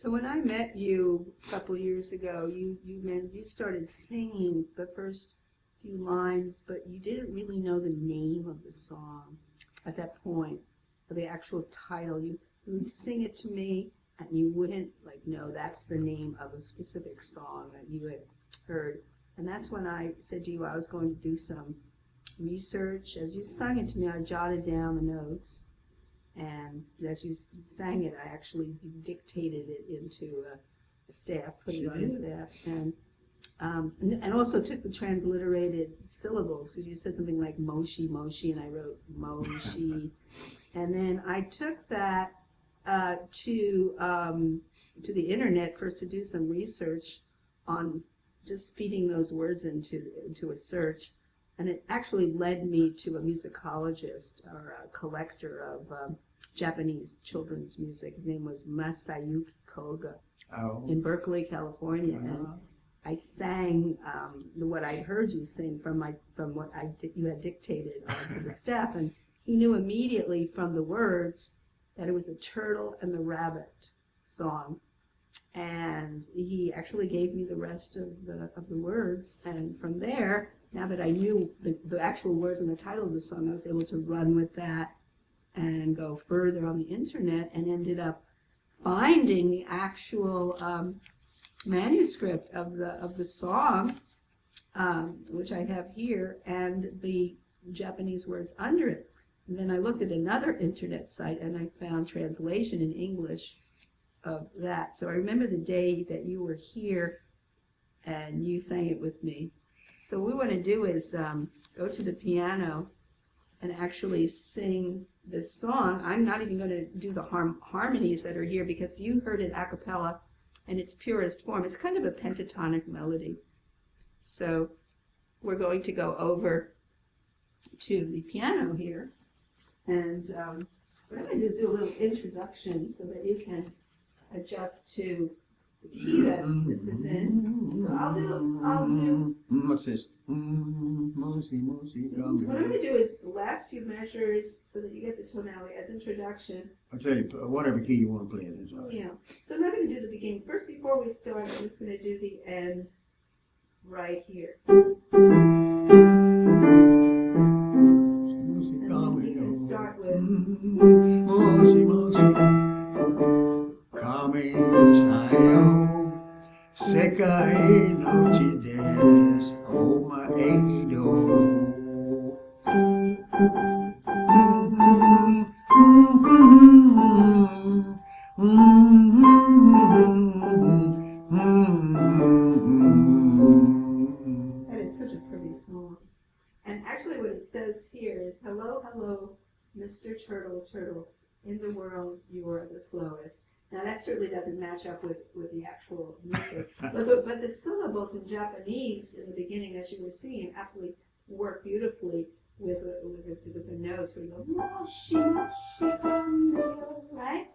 So when I met you a couple years ago, you started singing the first few lines, but you didn't really know the name of the song at that point, or the actual title. You would sing it to me, and you wouldn't know that's the name of a specific song that you had heard. And that's when I said to you I was going to do some research. As you sang it to me, I jotted down the notes. And as you sang it, I actually dictated it into a staff, put it on a staff, and also took the transliterated syllables, because you said something like Moshi, Moshi, and I wrote Moshi. And then I took that to the internet first to do some research on just feeding those words into a search. And it actually led me to a musicologist or a collector of Japanese children's music. His name was Masayuki Koga in Berkeley, California. And I sang what I heard you sing from what you had dictated to the staff. And he knew immediately from the words that it was the Turtle and the Rabbit song. And he actually gave me the rest of the words. And from there, now that I knew the actual words and the title of the song, I was able to run with that and go further on the internet, and ended up finding the actual manuscript of the song, which I have here, and the Japanese words under it. And then I looked at another internet site, and I found translation in English of that. So I remember the day that you were here, and you sang it with me. So what we want to do is go to the piano and actually sing this song. I'm not even going to do the harmonies that are here, because you heard it a cappella in its purest form. It's kind of a pentatonic melody. So we're going to go over to the piano here. And what I'm going to do is do a little introduction so that you can adjust to the key that this is in. So I'll do. What's this? Moshi, moshi, What I'm going to do is the last few measures so that you get the tonality as introduction. I'll tell you, whatever key you want to play it is. Yeah. So I'm not going to do the beginning. First, before we start, I'm just going to do the end right here. And then you can start with. Moshi, moshi. Kami sayo, sekai no chi desu, oma eido. That is such a pretty song. And actually what it says here is, hello, hello, Mr. Turtle, Turtle, in the world you are the slowest. Now that certainly doesn't match up with the actual music, but the syllables in Japanese in the beginning, as you were singing, absolutely work beautifully with the notes where you go moshi moshi kameo, right?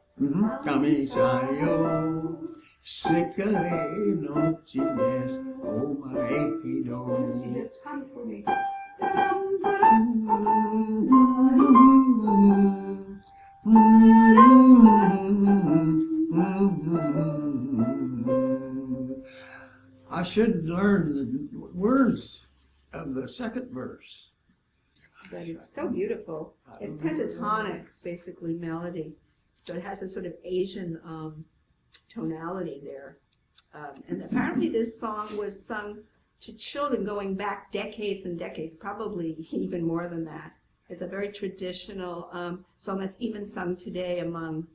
Kami sayo, sekai no chi desu, oma eido. So you just hum for me. I should learn the words of the second verse. But it's so beautiful. It's pentatonic, basically, melody. So it has a sort of Asian tonality there. And apparently this song was sung to children going back decades and decades, probably even more than that. It's a very traditional song that's even sung today among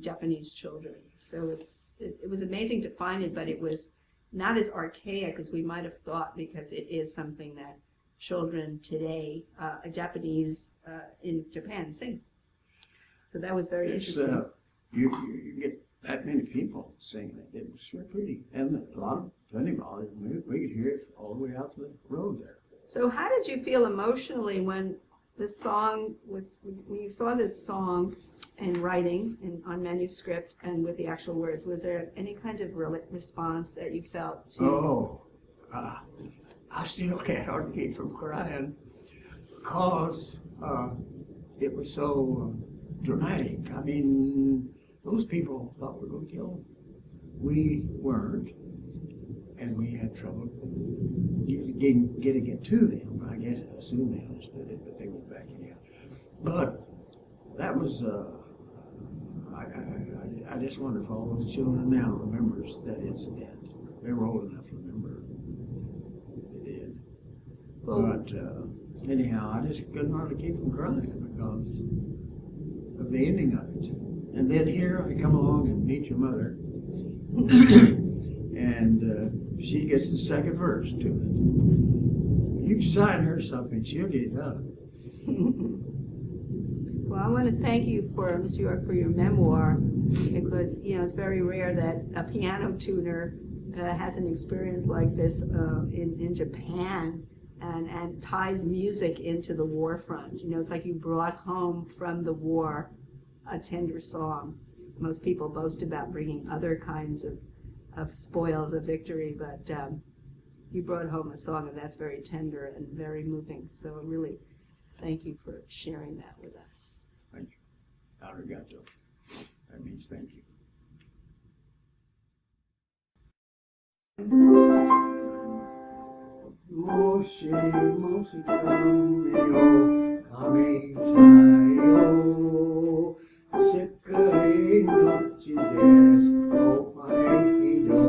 Japanese children. So it was amazing to find it, but it was not as archaic as we might have thought, because it is something that children today, Japanese in Japan, sing. So that was very interesting. You get that many people singing it. It was sure pretty, and plenty of volume. We could hear it all the way out to the road there. So how did you feel emotionally when the song was, when you saw this song in writing and on manuscript and with the actual words? Was there any kind of response that you felt to? I still can't hardly keep from crying, because it was so dramatic. I mean, those people thought we were going to kill them. We weren't, and we had trouble getting it to them. I guess I assume they understood it, but they went back anyhow. But that was, I just wonder if all those children now remembers that incident. They were old enough to remember if they did. Well, But anyhow, I just couldn't hardly keep from crying because of the ending of it. And then here I come along and meet your mother, and she gets the second verse to it. You sign her something, she'll get it done. well, I want to thank you for, Mr. York, for your memoir, because, you know, it's very rare that a piano tuner has an experience like this in Japan and ties music into the war front. You know, it's like you brought home from the war a tender song. Most people boast about bringing other kinds of spoils of victory, but you brought home a song, and that's very tender and very moving. So really, thank you for sharing that with us. Thank you. Arigato. That means thank you. Moshi, moshi kami o, kami sayo, sekai nochi desu, omae hido.